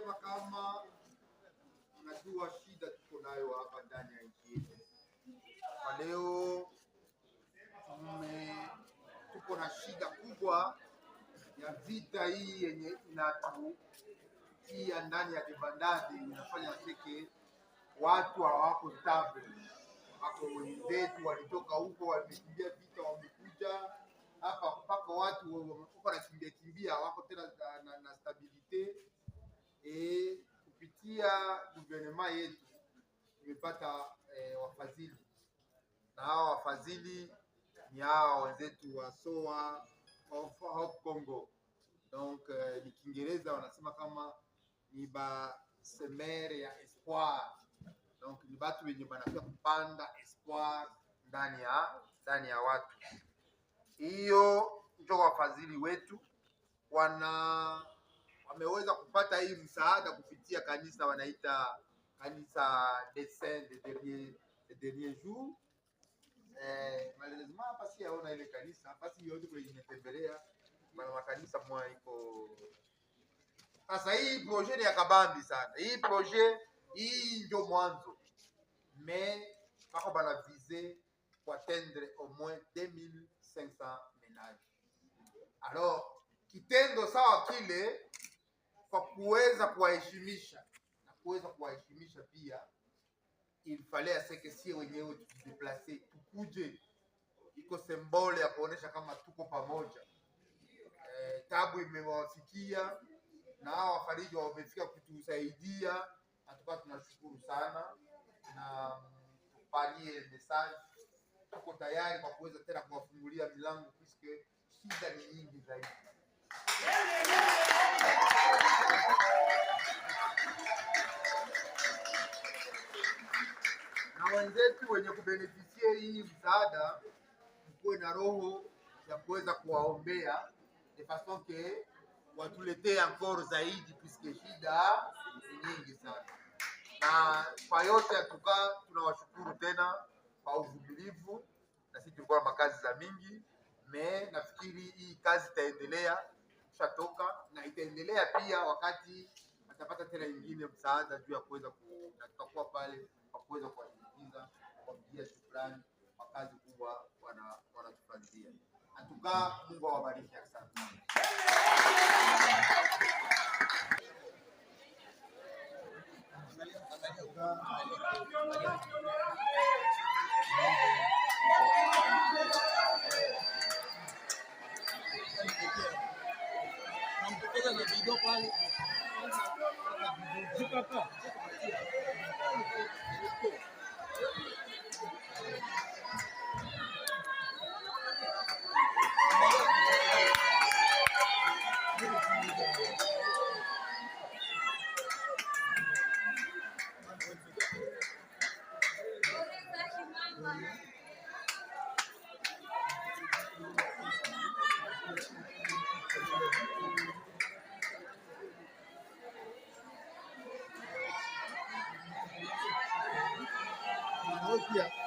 kusema kama unajua shida tuko nayo hapa ndani ya nchi yetu. Kwa leo tuko na shida kubwa ya vita hii yenye inatutia ndani ya kibandani, inafanya seke watu hawako stable. Wako wenzetu walitoka huko, wamekimbia vita, wamekuja hapa mpaka watu wako kimbia wako tena na stabilite. Kupitia guvernema yetu tumepata wafadhili, na hawa wafadhili ni hawa wenzetu wa SOA of Congo. Donc ni Kiingereza wanasema kama ni ba semere ya espoir. Donc ni batu wenye banafia kupanda espoir ndani ya watu. Hiyo ndio wafadhili wetu wameweza kupata hii msaada kupitia kanisa wanaita kanisa des Saints des derniers jours. Malheureusement hapa si yaona ile kanisa hapa, si yote kwa inatembelea bana makanisa mwa iko. Sasa hii projet ni ya kabambi sana. Hii projet hii ndio mwanzo, mais bako bana viser pour atteindre au moins 2500 ménages. Alors kitendo sawa kile kwa kuweza kuwaheshimisha na kuweza kuwaheshimisha pia, il fallait aseke sie wenyewe tujideplace, tukuje, iko symbole ya kuonesha kama tuko pamoja. Tabu imewafikia na hao wafariji wamefika kutusaidia, na tukao tunashukuru sana na tupalie message. Tuko tayari kwa kuweza tena kuwafungulia milango puisque shida ni nyingi zaidi. Na wenzetu wenye kubeneficia hii msaada, mkuwe na roho ya kuweza kuwaombea de façon que watuletee encore zaidi puisque shida ni nyingi sana. Na kwa yote atuka tunawashukuru tena kwa uvumilivu, na sisi tulikuwa na makazi za mingi, nafikiri hii kazi itaendelea, tushatoka na itaendelea pia wakati atapata tena nyingine msaada juu ya kuweza tutakuwa pale kwa kuweza kuwasindikiza, kwa kupigia shukrani kwa kazi kubwa wanatufanyia. Atuka Mungu awabariki sana. Okay.